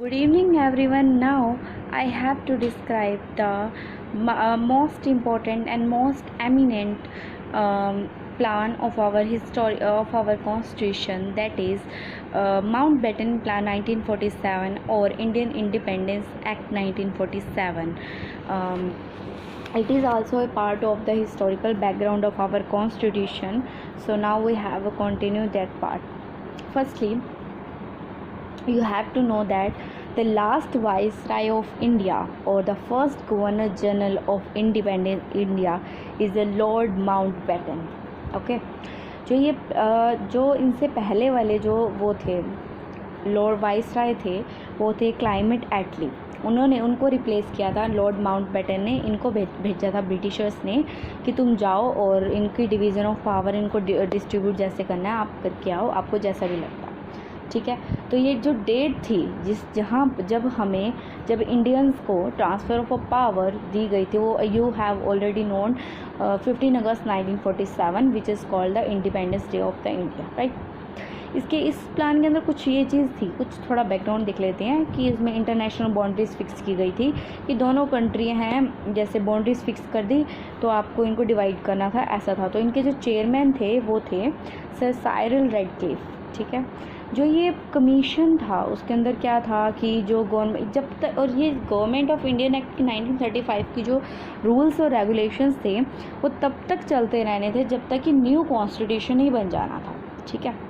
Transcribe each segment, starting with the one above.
Good evening, everyone. Now I have to describe the most important and most eminent plan of our history of our constitution, that is Mountbatten Plan 1947 or Indian Independence Act 1947. It is also a part of the historical background of our constitution. So now we have to continue that part. Firstly, you have to know that the last viceroy of India or the first governor general of independent India is the Lord Mountbatten. Okay जो इनसे पहले वाले जो वो थे Lord viceroy थे वो थे क्लाइमेट एटली। उनको रिप्लेस किया था लॉर्ड माउंटबेटन ने। इनको भेजा था ब्रिटिशर्स ने कि तुम जाओ और इनकी डिवीज़न ऑफ पावर इनको डिस्ट्रीब्यूट जैसे करना है आप करके आओ, आपको जैसा भी लगता है, ठीक है। तो ये जो डेट थी जब इंडियंस को ट्रांसफ़र ऑफ पावर दी गई थी वो you have already known 15 August 1947 which is called the independence day of the India, right. इस प्लान के अंदर कुछ ये चीज़ थी, कुछ थोड़ा बैकग्राउंड देख लेते हैं कि इसमें इंटरनेशनल बाउंड्रीज़ फिक्स की गई थी कि दोनों कंट्री हैं, जैसे बाउंड्रीज़ फिक्स कर दी तो आपको इनको डिवाइड करना था, ऐसा था। तो इनके जो चेयरमैन थे वो थे सर साइरल रेडक्लिफ, ठीक है। जो ये कमीशन था उसके अंदर क्या था कि जो गवर्नमेंट जब तक, और ये गवर्नमेंट ऑफ इंडियन एक्ट की 1935 की जो रूल्स और रेगुलेशंस थे वो तब तक चलते रहने थे जब तक कि न्यू कॉन्स्टिट्यूशन ही बन जाना था, ठीक है।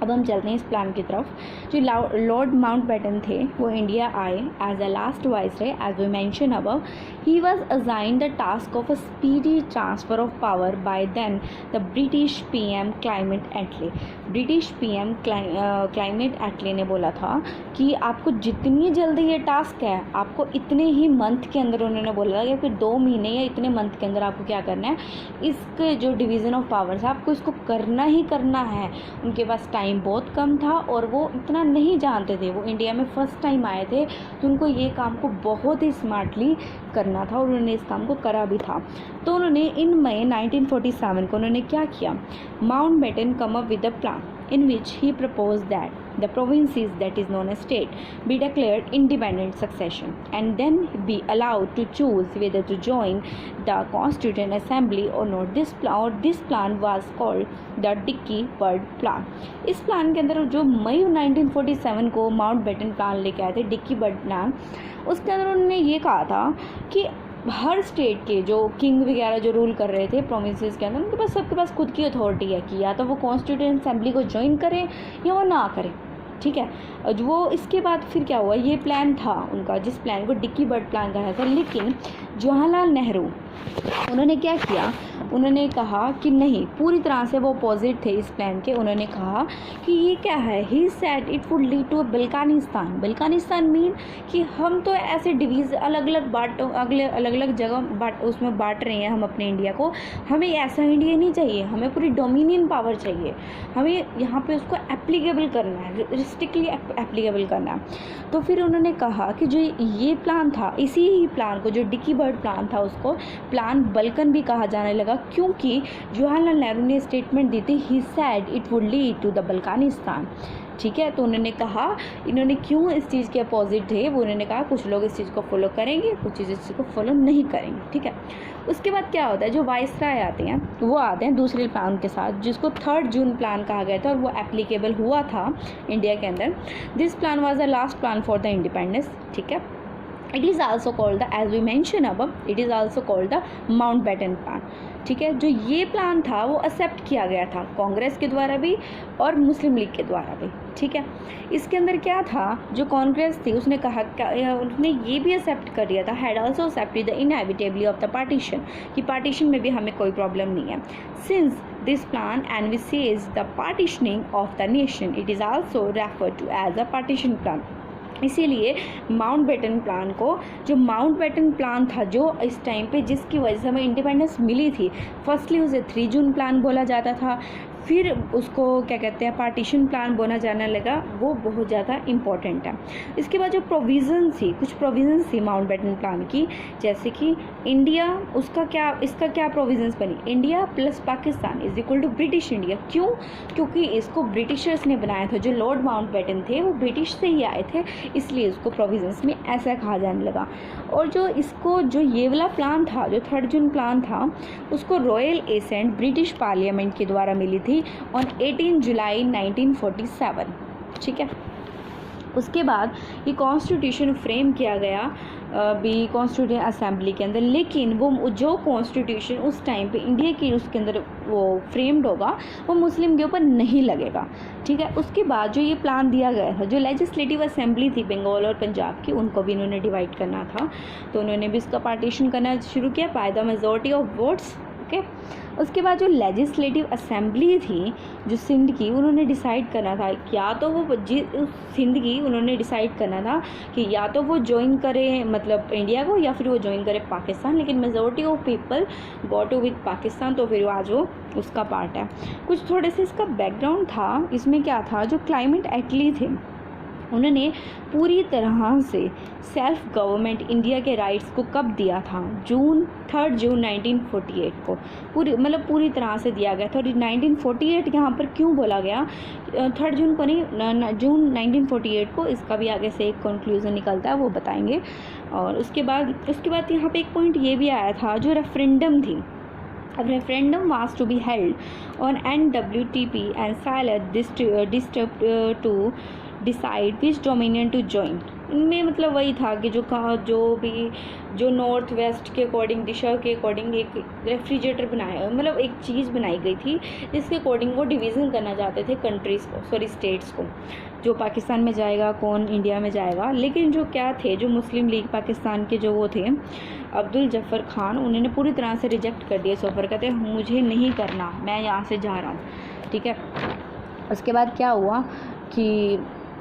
अब हम चलते हैं इस प्लान की तरफ। जो लॉर्ड माउंटबेटन थे वो इंडिया आए as a last viceroy as we mention above. He was assigned the task of a speedy transfer of power by then the British PM Clement Attlee. British PM Clement Attlee ने बोला था कि आपको जितनी जल्दी ये task है आपको इतने ही मंथ के अंदर, उन्होंने बोला था कि 2 महीने या इतने मंथ के अंदर आपको क्या करना है, इसके जो डिवीज़न ऑफ पावर्स है आपको इसको करना ही करना है। उनके पास टाइम बहुत कम था और वो इतना नहीं जानते थे, वो इंडिया में फर्स्ट टाइम आए थे तो उनको ये काम को बहुत ही स्मार्टली करना था और उन्होंने इस काम को करा भी था। तो उन्होंने इन मई 1947 को उन्होंने क्या किया, Mountbatten come up with the plan in which he proposed that the provinces, that is known as state, be declared independent succession and then be allowed to choose whether to join the Constituent Assembly or not. This plan was called the Dickey Bird Plan. इस plan के अंदर जो मई 1947 को Mountbatten plan लेके आए थे, dicky bird plan, उसके अंदर उन्होंने ये कहा था कि हर स्टेट के जो किंग वगैरह जो रूल कर रहे थे प्रोविंसेस के अंदर, उनके पास सबके पास खुद की अथॉरिटी है कि या तो वो कॉन्स्टिट्यूएंट असेंबली को ज्वाइन करें या वो ना करें, ठीक है। वो इसके बाद फिर क्या हुआ, ये प्लान था उनका जिस प्लान को डिक्की बर्ड प्लान कहा था। लेकिन जवाहरलाल नेहरू उन्होंने क्या किया, उन्होंने कहा कि नहीं, पूरी तरह से वो अपोजिट थे इस प्लान के। उन्होंने कहा कि ये क्या है, he said it would lead to Balkanistan. Balkanistan mean कि हम तो ऐसे अलग अलग जगह उसमें बांट रहे हैं हम अपने इंडिया को, हमें ऐसा इंडिया नहीं चाहिए, हमें पूरी डोमिनियन पावर चाहिए, हमें यहाँ पे उसको एप्लीकेबल करना है, स्ट्रिक्टली एप्लीकेबल करना है। तो फिर उन्होंने कहा कि जो ये प्लान था, इसी ही प्लान को जो डिक्की बर्ड प्लान था उसको प्लान बल्कन भी कहा जाने लगा, क्योंकि जवाहरलाल नेहरू ने स्टेटमेंट दी थी, he said it would lead to the Balkanistan, ठीक है। तो उन्होंने कहा, इन्होंने क्यों इस चीज़ के अपोजिट थे, वो उन्होंने कहा कुछ लोग इस चीज़ को फॉलो करेंगे, कुछ चीज़ इस चीज़ को फॉलो नहीं करेंगे, ठीक है। उसके बाद क्या होता है, जो वाइसराय आते हैं वो आते हैं दूसरे प्लान के साथ जिसको 3 जून प्लान कहा गया था और वो एप्लीकेबल हुआ था इंडिया के अंदर। This plan was the last plan for the independence, ठीक है। It is also called the, as we mention above, it is also called the Mountbatten plan, ठीक है। जो ये प्लान था वो एक्सेप्ट किया गया था कांग्रेस के द्वारा भी और मुस्लिम लीग के द्वारा भी, ठीक है। इसके अंदर क्या था, जो कांग्रेस थी उसने कहा, उसने ये भी एक्सेप्ट कर लिया था, had also accepted the inevitability of the partition, कि पार्टीशन में भी हमें कोई प्रॉब्लम नहीं है। Since this plan envisages the partitioning of the nation, it is also referred to as a partition plan. इसीलिए माउंटबेटन प्लान को, जो माउंटबेटन प्लान था जो इस टाइम पे जिसकी वजह से हमें इंडिपेंडेंस मिली थी, फर्स्टली उसे 3 जून प्लान बोला जाता था, फिर उसको क्या कहते हैं पार्टीशन प्लान बोला जाने लगा, वो बहुत ज़्यादा इम्पॉर्टेंट है। इसके बाद जो प्रोविज़न थी, कुछ प्रोविज़न थी माउंटबेटन प्लान की, जैसे कि इंडिया, इसका क्या प्रोविज़न्स बनी, India plus Pakistan is equal to British India. क्यों? क्योंकि इसको ब्रिटिशर्स ने बनाया था, जो लॉर्ड माउंटबेटन थे वो ब्रिटिश से ही आए थे, इसलिए उसको प्रोविज़न्स में ऐसा कहा जाने लगा। और जो ये वाला प्लान था, जो 3 जून प्लान था, उसको रॉयल एसेंट ब्रिटिश पार्लियामेंट के द्वारा मिली थी ऑन 18 जुलाई 1947। ठीक है, उसके बाद ये कॉन्स्टिट्यूशन फ्रेम किया गया भी कॉन्स्टिट्यूशन असेंबली के अंदर, लेकिन वो जो कॉन्स्टिट्यूशन उस टाइम पे इंडिया की उसके अंदर वो फ्रेम्ड होगा वो मुस्लिम के ऊपर नहीं लगेगा। ठीक है, उसके बाद जो ये प्लान दिया गया था, जो लेजिस्लेटिव असेंबली थी बंगाल और पंजाब की, उनको भी इन्होंने डिवाइड करना था, तो उन्होंने भी इसका पार्टीशन करना शुरू किया by the majority of votes. Okay, उसके बाद जो लेजिस्लेटिव असेंबली थी जो सिंध की, उन्होंने डिसाइड करना था, या तो वो सिंध की उन्होंने डिसाइड करना था कि या तो वो ज्वाइन करे मतलब इंडिया को, या फिर वो ज्वाइन करे पाकिस्तान, लेकिन majority of people go to with Pakistan, तो फिर आज वो उसका पार्ट है। कुछ थोड़े से इसका बैकग्राउंड था, इसमें क्या था, जो क्लाइमेट एटली थे उन्होंने पूरी तरह से सेल्फ गवर्नमेंट इंडिया के राइट्स को कब दिया था, 3 जून 1948 को, पूरी तरह से दिया गया था। और 1948 यहाँ पर क्यों बोला गया, 3 जून को नहीं, जून 1948 को, इसका भी आगे से एक कंक्लूजन निकलता है, वो बताएंगे। और उसके बाद यहाँ पे एक पॉइंट ये भी आया था, जो रेफरेंडम थी, referendum was to be held on NWTP and silent disturbed to decide which dominion to join। इनमें मतलब वही था कि जो नॉर्थ वेस्ट के अकॉर्डिंग, दिशा के अकॉर्डिंग एक रेफ्रिजरेटर बनाया, मतलब एक चीज़ बनाई गई थी जिसके अकॉर्डिंग वो डिवीज़न करना चाहते थे कंट्रीज़ को, स्टेट्स को, जो पाकिस्तान में जाएगा, कौन इंडिया में जाएगा। लेकिन जो क्या थे, जो मुस्लिम लीग पाकिस्तान के जो वो थे अब्दुल जफ़र खान, उन्होंने पूरी तरह से रिजेक्ट कर दिया इस ऑफर, कहते मुझे नहीं करना, मैं यहाँ से जा रहा हूँ। ठीक है, उसके बाद क्या हुआ कि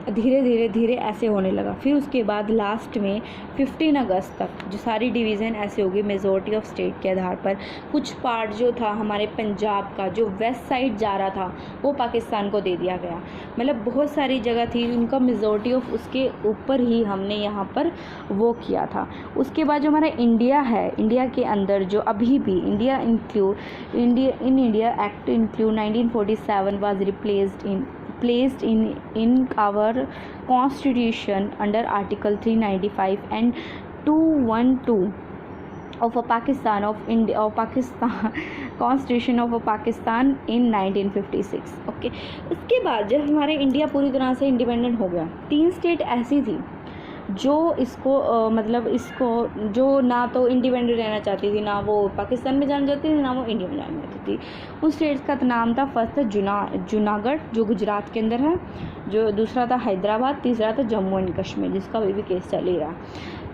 धीरे ऐसे होने लगा। फिर उसके बाद लास्ट में 15 अगस्त तक जो सारी डिवीज़न ऐसे होगी मेजॉरिटी ऑफ स्टेट के आधार पर। कुछ पार्ट जो था हमारे पंजाब का, जो वेस्ट साइड जा रहा था, वो पाकिस्तान को दे दिया गया। मतलब बहुत सारी जगह थी उनका मेजॉरिटी ऑफ, उसके ऊपर ही हमने यहाँ पर वो किया था। उसके बाद जो हमारा इंडिया है, इंडिया के अंदर जो अभी भी India act include 1947 was placed in our constitution under article 395 and 212 of Pakistan constitution of Pakistan in 1956। Okay, उसके बाद जब हमारे इंडिया पूरी तरह से इंडिपेंडेंट हो गया, 3 स्टेट ऐसी थी जो इसको जो ना तो इंडिपेंडेंट रहना चाहती थी, ना वो पाकिस्तान में जाना चाहती थी, ना वो इंडिया में जाना चाहती थी। उन स्टेट्स का नाम था, फर्स्ट था जूनागढ़ जो गुजरात के अंदर है, जो दूसरा था हैदराबाद, तीसरा था जम्मू एंड कश्मीर जिसका अभी भी केस चल ही रहा।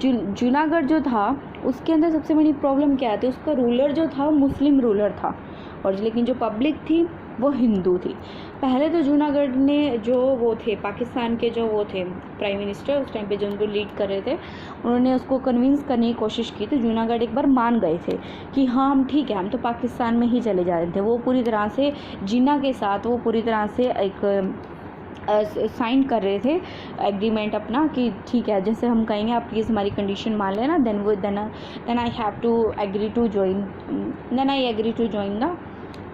जूनागढ़ जो था उसके अंदर सबसे बड़ी प्रॉब्लम क्या थी, उसका रूलर जो था मुस्लिम रूलर था, और लेकिन जो पब्लिक थी वो हिंदू थी। पहले तो जूनागढ़ ने जो वो थे पाकिस्तान के जो वो थे प्राइम मिनिस्टर उस टाइम पे जो उनको लीड कर रहे थे, उन्होंने उसको कन्विंस करने की कोशिश की, तो जूनागढ़ एक बार मान गए थे कि हाँ हम ठीक है, हम तो पाकिस्तान में ही चले जा रहे थे। वो पूरी तरह से जिन्ना के साथ वो पूरी तरह से एक साइन कर रहे थे एग्रीमेंट अपना कि ठीक है, जैसे हम कहेंगे आप प्लीज़ हमारी कंडीशन मान लेना, then I have to agree to join the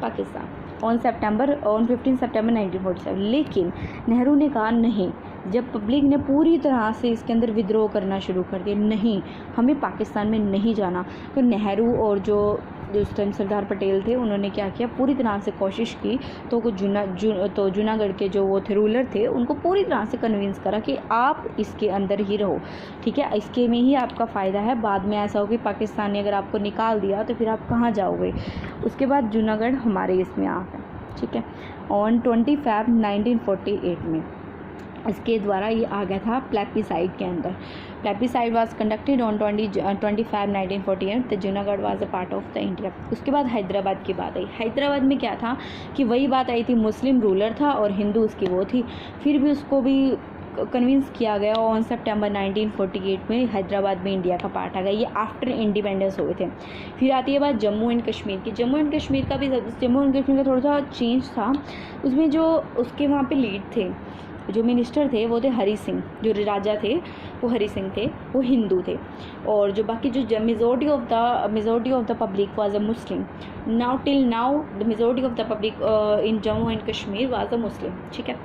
Pakistan on 15 सितंबर 1947। लेकिन नेहरू ने कहा नहीं, जब पब्लिक ने पूरी तरह से इसके अंदर विद्रोह करना शुरू कर दिया, नहीं हमें पाकिस्तान में नहीं जाना, तो नेहरू और जो उस टाइम सरदार पटेल थे उन्होंने क्या किया, पूरी तरह से कोशिश की, तो जूनागढ़ के जो वो थे रूलर थे उनको पूरी तरह से कन्विंस करा कि आप इसके अंदर ही रहो, ठीक है, इसके में ही आपका फ़ायदा है। बाद में ऐसा हो कि पाकिस्तान ने अगर आपको निकाल दिया तो फिर आप कहाँ जाओगे। उसके बाद जूनागढ़ हमारे इसमें आ गया, ठीक है, ऑन 20 फरवरी 1948 में इसके द्वारा ये आ गया था प्लेबिसाइड के अंदर। प्लेबिसाइड वाज कंडक्टेड ऑन 25 1948, तो Junagadh was a part of the India. उसके बाद हैदराबाद की बात आई। हैदराबाद में क्या था कि वही बात आई थी, मुस्लिम रूलर था और हिंदू उसकी वो थी, फिर भी उसको भी कन्विंस किया गया ऑन सितंबर 1948 में हैदराबाद में इंडिया का पार्ट आ गया। ये आफ्टर इंडिपेंडेंस हुए थे। फिर आती है बात जम्मू एंड कश्मीर की। जम्मू एंड कश्मीर का थोड़ा सा चेंज था। उसमें जो उसके वहाँ पे लीड थे, जो मिनिस्टर थे वो थे हरि सिंह, जो राजा थे वो हरि सिंह थे, वो हिंदू थे। और जो बाकी जो majority of the public was a Muslim. Till now the majority of the public in Jammu and Kashmir was a Muslim. ठीक है,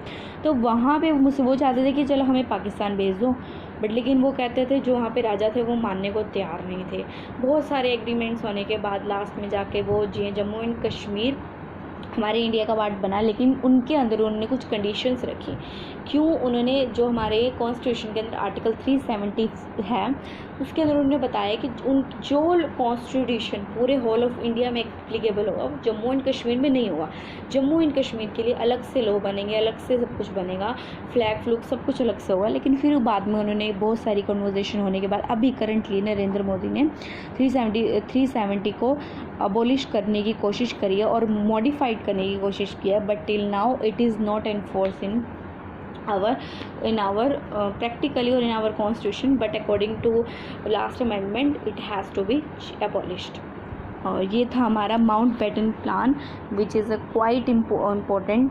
तो वहाँ पे वो चाहते थे कि चलो हमें पाकिस्तान भेज दो, बट लेकिन वो कहते थे, जो वहाँ पे राजा थे वो मानने को तैयार नहीं थे। बहुत सारे एग्रीमेंट्स होने के बाद लास्ट में जाके वो जम्मू एंड कश्मीर हमारे इंडिया का पार्ट बना, लेकिन उनके अंदर उन्होंने कुछ कंडीशंस रखी। क्यों? उन्होंने जो हमारे कॉन्स्टिट्यूशन के अंदर आर्टिकल 370 है उसके अंदर उन्होंने बताया कि जो कॉन्स्टिट्यूशन पूरे होल ऑफ इंडिया में एप्लीकेबल होगा वो जम्मू एंड कश्मीर में नहीं होगा। जम्मू एंड कश्मीर के लिए अलग से लॉ बनेंगे, अलग से सब कुछ बनेगा, फ्लैग फ्लूग सब कुछ अलग से होगा। लेकिन फिर बाद में उन्होंने बहुत सारी कन्वर्सेशन होने के बाद अभी करंटली नरेंद्र मोदी ने 370 को अबोलिश करने की कोशिश करी है और मॉडिफाइड करने की कोशिश की है, but till now it is not enforce in our practically or in our constitution, but according to last amendment it has to be abolished. और ये था हमारा Mountbatten plan, which is a quite important